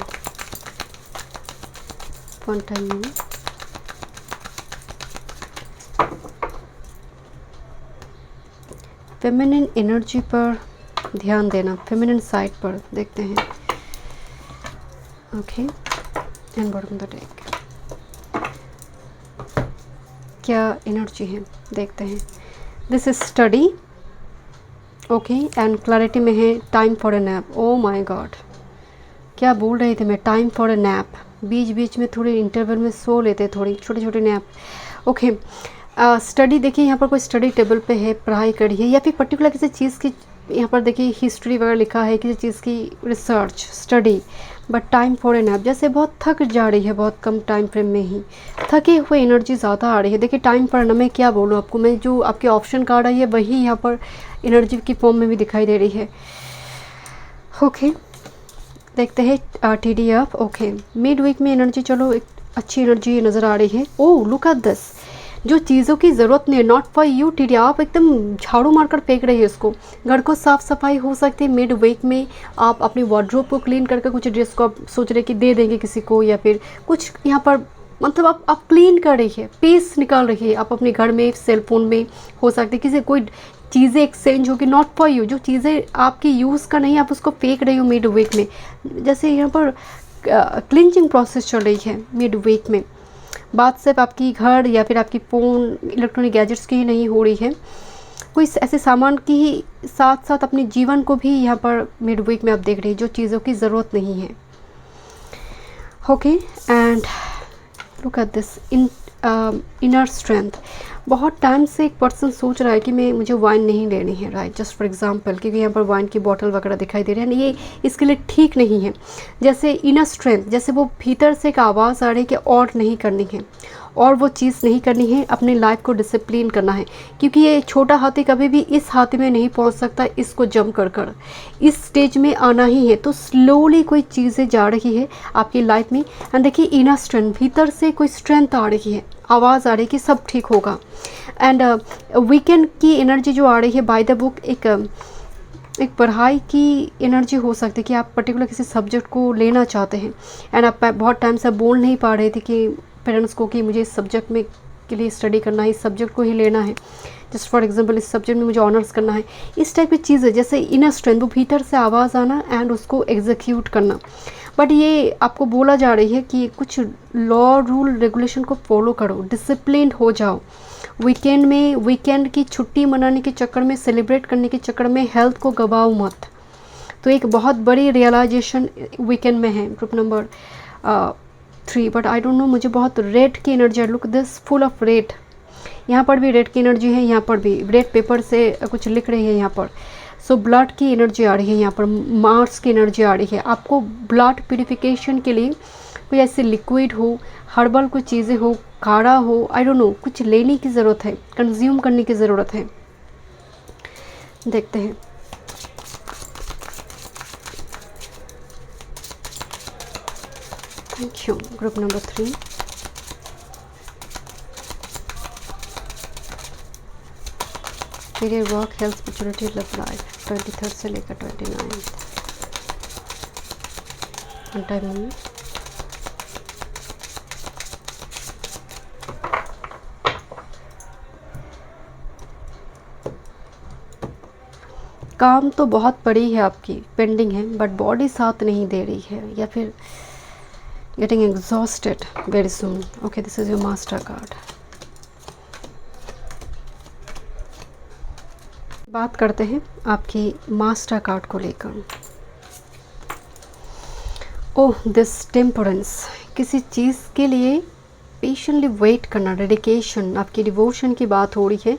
वन टाइम में फेमिनिन एनर्जी पर ध्यान देना, फेमिनिन साइड पर देखते हैं। Okay, and bottom the deck क्या एनर्जी है देखते हैं। This is study, okay, and clarity में है time for a nap. O my God, क्या बोल रहे थे मैं, टाइम फॉर अ नैप। बीच बीच में थोड़े इंटरवल में सो लेते, थोड़ी छोटे छोटे नैप। ओके, स्टडी देखिए, यहाँ पर कोई स्टडी टेबल पे है, पढ़ाई करी है, या फिर पर्टिकुलर किसी चीज़ की, यहाँ पर देखिए हिस्ट्री वगैरह लिखा है, किसी चीज़ की research study, but time for an app, जैसे बहुत थक जा रही है, बहुत कम टाइम फ्रेम में ही थके हुए एनर्जी ज़्यादा आ रही है। देखिए टाइम पर ना, मैं क्या बोलूँ आपको, मैं जो आपके ऑप्शन कार्ड आई है वही यहाँ पर एनर्जी की फॉर्म में भी दिखाई दे रही है। ओके, देखते हैं TDF। ओके, मिड वीक में एनर्जी, चलो एक अच्छी एनर्जी नज़र आ रही है। ओह लुक एट दिस, जो चीज़ों की ज़रूरत नहीं है, नॉट फॉर यू TD, आप एकदम झाड़ू मारकर फेंक रही है उसको। घर को साफ़ सफाई हो सकती है मिड वीक में, आप अपनी वार्डरोब को क्लीन करके कुछ ड्रेस को आप सोच रहे कि दे देंगे किसी को, या फिर कुछ यहाँ पर मतलब आप क्लीन कर रही है, पीस निकाल रही है, आप अपने घर में, सेलफोन में हो सकती है, किसी कोई चीज़ें एक्सचेंज होगी, नॉट फॉर यू, जो चीज़ें आपकी यूज़ का नहीं, आप उसको फेंक रही हो मिड वीक में। जैसे यहाँ पर क्लिनजिंग प्रोसेस चल रही है मिड वीक में। बात सिर्फ आपकी घर या फिर आपकी फ़ोन, इलेक्ट्रॉनिक गैजेट्स की ही नहीं हो रही है, कोई ऐसे सामान की ही साथ साथ अपने जीवन को भी यहाँ पर मिड वीक में आप देख रही है, जो चीज़ों की ज़रूरत नहीं है। Okay, and look at this inner strength. बहुत टाइम से एक पर्सन सोच रहा है कि मुझे वाइन नहीं लेनी है, राइट, जस्ट फॉर एग्जांपल, क्योंकि यहाँ पर वाइन की बॉटल वगैरह दिखाई दे रही है, ये इसके लिए ठीक नहीं है। जैसे इनर स्ट्रेंथ, जैसे वो भीतर से एक आवाज़ आ रही है कि और नहीं करनी है, और वो चीज़ नहीं करनी है, अपनी लाइफ को डिसिप्लिन करना है, क्योंकि ये छोटा हाथी कभी भी इस हाथी में नहीं पहुंच सकता, इसको जंप कर इस स्टेज में आना ही है। तो स्लोली कोई चीज़ें जा रही है आपकी लाइफ में, एंड देखिए इनर स्ट्रेंथ, भीतर से कोई स्ट्रेंथ आ रही है, आवाज़ आ रही है कि सब ठीक होगा। एंड वीकेंड की एनर्जी जो आ रही है बाय द बुक, एक पढ़ाई की एनर्जी हो सकती है कि आप पर्टिकुलर किसी सब्जेक्ट को लेना चाहते हैं, एंड आप बहुत टाइम से बोल नहीं पा रहे थे कि पेरेंट्स को कि मुझे इस सब्जेक्ट में के लिए स्टडी करना है, इस सब्जेक्ट को ही लेना है, जस्ट फॉर एग्जांपल इस सब्जेक्ट में मुझे ऑनर्स करना है। इस टाइप की चीज़ें, जैसे इनर स्ट्रेंथ, वो भीतर से आवाज़ आना एंड उसको एग्जीक्यूट करना। बट ये आपको बोला जा रही है कि कुछ लॉ रूल रेगुलेशन को फॉलो करो, डिसिप्लिन हो जाओ। वीकेंड की छुट्टी मनाने के चक्कर में, सेलिब्रेट करने के चक्कर में हेल्थ को गवाओ मत। तो एक बहुत बड़ी रियलाइजेशन वीकेंड में है, group number 3। But I don't know, मुझे बहुत रेड की एनर्जी है, look this, full of red. यहाँ पर भी रेड की एनर्जी है, यहाँ पर भी रेड पेपर से कुछ लिख रही है यहाँ पर। सो ब्लड की एनर्जी आ रही है यहाँ पर, मार्स की एनर्जी आ रही है। आपको ब्लड प्यूरिफिकेशन के लिए कोई ऐसे लिक्विड हो, हर्बल कोई चीज़ें हो, काढ़ा हो, आई डोंट नो, कुछ लेने की ज़रूरत है, कंज्यूम करने की ज़रूरत है। देखते हैं। Thank you, group number 3। Career, work, health, spirituality, love life, 23 से लेकर 29 टाइम। काम तो बहुत बड़ी है आपकी, पेंडिंग है, बट बॉडी साथ नहीं दे रही है, या फिर getting exhausted very soon. Okay, this is your master card. बात करते हैं आपकी मास्टर कार्ड को लेकर। ओह, दिस टेम्परेंस, किसी चीज़ के लिए पेशेंटली वेट करना, डेडिकेशन, आपकी डिवोशन की बात हो रही है।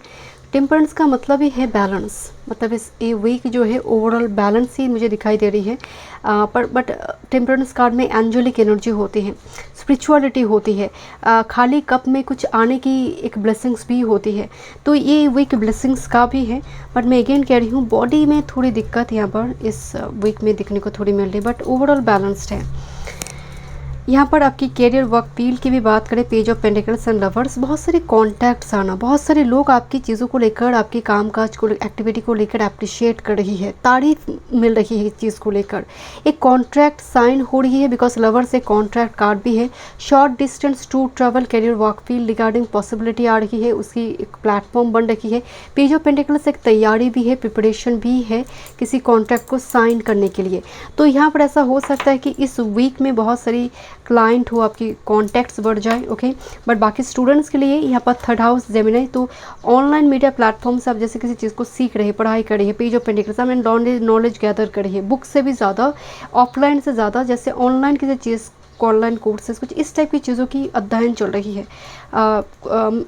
टेम्परेंस का मतलब ही है बैलेंस, मतलब इस ए वीक जो है ओवरऑल बैलेंस ही मुझे दिखाई दे रही है। बट टेम्परेंस कार्ड में एंजलिक एनर्जी होती है, स्पिरिचुअलिटी होती है, खाली कप में कुछ आने की एक ब्लेसिंग्स भी होती है। तो ये वीक ब्लेसिंग्स का भी है, बट मैं अगेन कह रही हूँ बॉडी में थोड़ी दिक्कत यहाँ पर इस वीक में दिखने को थोड़ी मिल रही है, बट ओवरऑल बैलेंस्ड है। यहाँ पर आपकी कैरियर वर्क फील्ड की भी बात करें, page of pentacles and lovers, बहुत सारे कॉन्टैक्ट्स आना, बहुत सारे लोग आपकी चीज़ों को लेकर, आपके कामकाज को, एक्टिविटी को लेकर अप्रिशिएट कर रही है, तारीफ मिल रही है इस चीज़ को लेकर। एक कॉन्ट्रैक्ट साइन हो रही है, बिकॉज लवर्स एक कॉन्ट्रैक्ट कार्ड भी है। Short distance to travel, career work field regarding possibility आ रही है, उसकी एक प्लेटफॉर्म बन रही है। पेज ऑफ पेंटिकल्स एक तैयारी भी है, प्रिपरेशन भी है किसी कॉन्ट्रैक्ट को साइन करने के लिए। तो यहाँ पर ऐसा हो सकता है कि इस वीक में बहुत सारी क्लाइंट हो, आपकी कॉन्टैक्ट्स बढ़ जाए, ओके। बट बाकी स्टूडेंट्स के लिए यहाँ पर थर्ड हाउस जेमिनी, तो ऑनलाइन मीडिया प्लेटफॉर्म से आप जैसे किसी चीज़ को सीख रहे हैं, पढ़ाई कर रही है, पेज ऑफ पेंटिकल्स में नॉलेज गैदर कर रही है, बुक से भी ज़्यादा, ऑफलाइन से ज़्यादा, जैसे ऑनलाइन किसी चीज़, ऑनलाइन कोर्सेज, कुछ इस टाइप की चीज़ों की अध्ययन चल रही है,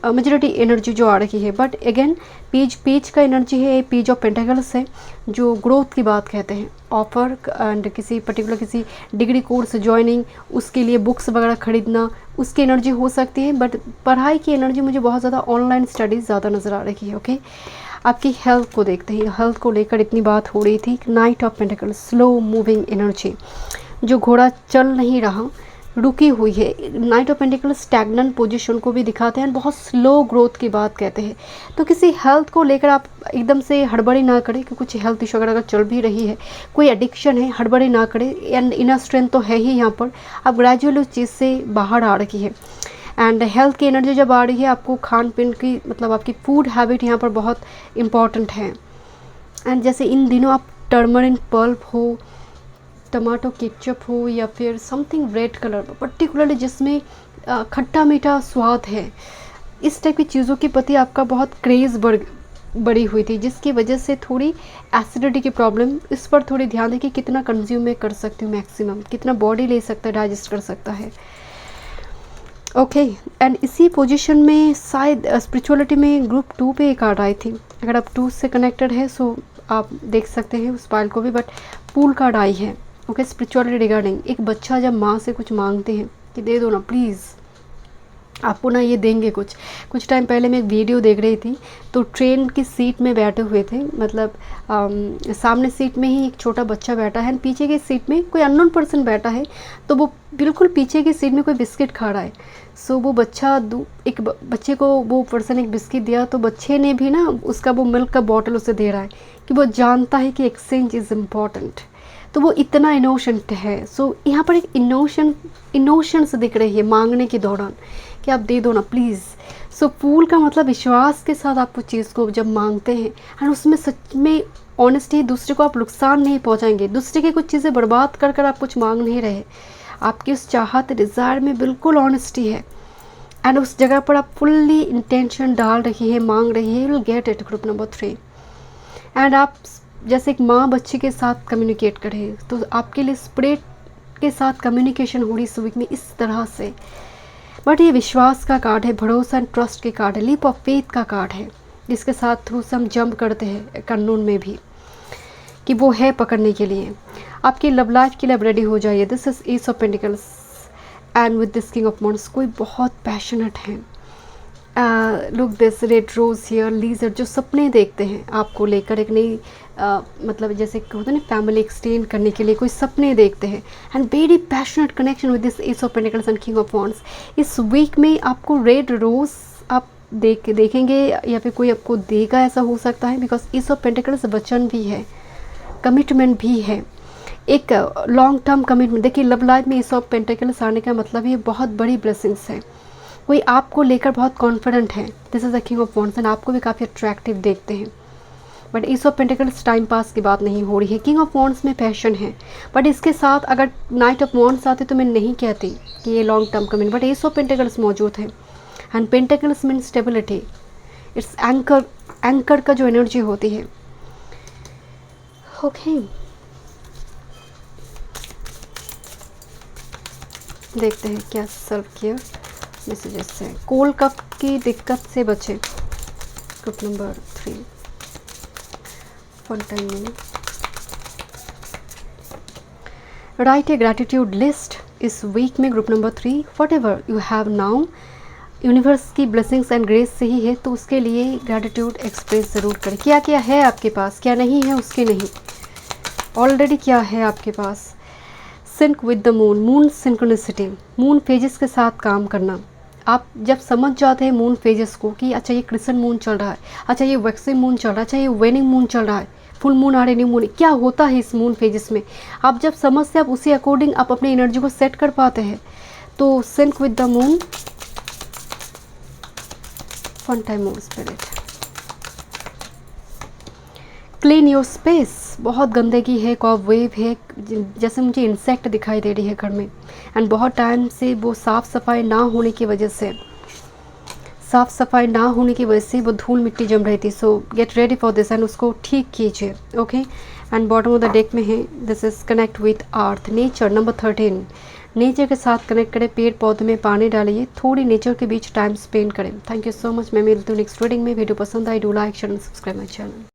मेजॉरिटी एनर्जी जो आ रही है। बट अगेन पेज का एनर्जी है, पेज ऑफ पेंटिकल्स है, जो ग्रोथ की बात कहते हैं, ऑफर एंड किसी पर्टिकुलर किसी डिग्री कोर्स ज्वाइनिंग, उसके लिए बुक्स वगैरह खरीदना, उसकी एनर्जी हो सकती है। बट पढ़ाई की एनर्जी मुझे बहुत ज़्यादा ऑनलाइन स्टडीज़ ज़्यादा नज़र आ रही है, ओके। आपकी हेल्थ को देखते हैं, हेल्थ को लेकर इतनी बात हो रही थी। Night of pentacles, slow moving energy, जो घोड़ा चल नहीं रहा, रुकी हुई है। Night of pentacles stagnant position को भी दिखाते हैं, बहुत स्लो ग्रोथ की बात कहते हैं। तो किसी हेल्थ को लेकर आप एकदम से हड़बड़ी ना करें, कि कुछ हेल्थ इशू अगर चल भी रही है, कोई एडिक्शन है, हड़बड़ी ना करें। एंड इनर स्ट्रेंथ तो है ही यहाँ पर, आप ग्रेजुअली उस चीज़ से बाहर आ रही है। एंड हेल्थ की एनर्जी जब आ रही है, आपको खान पीन की, मतलब आपकी फूड हैबिट यहाँ पर बहुत इम्पॉर्टेंट है। एंड जैसे इन दिनों आप टर्मरिन पल्प हो, टमाटो केचप हो, या फिर समथिंग रेड कलर पर्टिकुलरली जिसमें खट्टा मीठा स्वाद है, इस टाइप की चीज़ों के प्रति आपका बहुत क्रेज़ बढ़ी हुई थी, जिसकी वजह से थोड़ी एसिडिटी की प्रॉब्लम, इस पर थोड़ी ध्यान दें कि कितना कंज्यूम में कर सकती हूँ, मैक्सिमम कितना बॉडी ले सकता है, डाइजेस्ट कर सकता है, ओके। एंड इसी पोजीशन में शायद स्पिरिचुअलिटी में ग्रुप 2 पे एक कार्ड आई थी। अगर आप 2 से कनेक्टेड है सो आप देख सकते हैं उस फाइल को भी। बट पूल कार्ड आई है, ओके, स्पिरिचुअलिटी रिगार्डिंग। एक बच्चा जब माँ से कुछ मांगते हैं कि दे दो ना प्लीज़, आपको ना ये देंगे। कुछ टाइम पहले मैं एक वीडियो देख रही थी, तो ट्रेन की सीट में बैठे हुए थे, मतलब सामने सीट में ही एक छोटा बच्चा बैठा है, पीछे की सीट में कोई अननोन पर्सन बैठा है, तो वो बिल्कुल पीछे की सीट में कोई बिस्किट खा रहा है। सो वो बच्चा एक बच्चे को वो पर्सन एक बिस्किट दिया, तो बच्चे ने भी ना उसका वो मिल्क का बॉटल उसे दे रहा है, कि वो जानता है कि एक्सचेंज इज़ इम्पॉर्टेंट। तो वो इतना इनोसेंट है। सो यहाँ पर एक इनोशंस दिख रही है मांगने के दौरान, कि आप दे दो ना प्लीज़। सो फूल का मतलब विश्वास के साथ आप कुछ चीज़ को जब मांगते हैं, और उसमें सच में ऑनेस्टी, दूसरे को आप नुकसान नहीं पहुँचाएंगे, दूसरे की कुछ चीज़ें बर्बाद कर आप कुछ मांग नहीं रहे, आपकी उस चाहत डिज़ायर में बिल्कुल ऑनेस्टी है। एंड उस जगह पर आप फुल्ली इंटेंशन डाल रही है, मांग रही है, you will get it, group number 3। And आप जैसे एक माँ बच्चे के साथ कम्युनिकेट करे, तो आपके लिए स्पिरिट के साथ कम्युनिकेशन हो रही इस वीक में इस तरह से। बट ये विश्वास का कार्ड है, भरोसा एंड ट्रस्ट के कार्ड है, लीप ऑफ फेथ का कार्ड है, जिसके साथ थ्रू से हम जंप करते हैं कानून में भी, कि वो है पकड़ने के लिए। आपकी लव लाइफ के लिए अब रेडी हो जाइए। This is ace of pentacles and with this king of wands. कोई बहुत पैशनेट है, look this red rose here leisure, जो सपने देखते हैं आपको लेकर, एक नई मतलब जैसे होता है ना, फैमिली एक्सटेंड करने के लिए कोई सपने देखते हैं। And very passionate connection with this S of pentacles and king of wands. इस वीक में आपको रेड रोज आप देखेंगे, या फिर कोई आपको देगा, ऐसा हो सकता है, बिकॉज एस ऑफ पेंटिकल्स वचन भी है, कमिटमेंट भी है, एक लॉन्ग टर्म कमिटमेंट। देखिए लव लाइफ में एस ऑफ पेंटिकल्स आने का मतलब ये बहुत बड़ी ब्लेसिंग्स है। कोई आपको लेकर बहुत कॉन्फिडेंट है, this is the king of wands, and आपको भी काफ़ी अट्रैक्टिव देखते हैं। But S of pentacles time pass की बात नहीं हो रही है, किंग ऑफ वांड्स में पैशन है। बट इसके साथ अगर नाइट ऑफ वांड्स आते तो मैं नहीं कहती कि ये long term commitment, but S of pentacles मौजूद है। And pentacles mean stability, it's anchor का जो एनर्जी होती है, ओके। देखते हैं क्या सेल्फ केयर मैसेजेस हैं। कोल्ड कफ की दिक्कत से बचे, ग्रुप नंबर 3। वन टाइम में राइट ए ग्रैटिट्यूड लिस्ट इस वीक में, group number 3। What ever you have now, universe की ब्लेसिंग्स एंड ग्रेस से ही है, तो उसके लिए ग्रैटिट्यूड एक्सप्रेस ज़रूर करें। क्या क्या है आपके पास, क्या नहीं है उसके नहीं, ऑलरेडी क्या है आपके पास। Sync with the moon, moon synchronicity, moon phases के साथ काम करना। आप जब समझ जाते हैं मून फेजेस को कि अच्छा ये क्रिसेंट मून चल रहा है, अच्छा ये वैक्सिंग मून चल रहा है, अच्छा ये वेनिंग मून चल रहा है, फुल मून आ रही, न्यू मून, क्या होता है इस मून फेजेस में, आप जब समझते हैं आप उसी अकॉर्डिंग आप अपनी एनर्जी को सेट कर पाते हैं। तो sync with the moon, fun time moon spirit. Clean your space, बहुत गंदगी है, कॉबवेव है, जैसे मुझे इंसेक्ट दिखाई दे रही है घर में, एंड बहुत टाइम से वो साफ़ सफाई ना होने की वजह से वो धूल मिट्टी जम रही थी। सो get ready for this and उसको ठीक कीजिए। Okay, and bottom of the deck में है this is connect with earth, nature number 13, nature के साथ कनेक्ट करें, पेड़ पौधे में पानी डालिए, थोड़ी नेचर के बीच टाइम स्पेंड करें। Thank you so much. मैं मिलती हूँ नेक्स्ट रीडिंग में। वीडियो पसंद आई, do like share and subscribe my channel.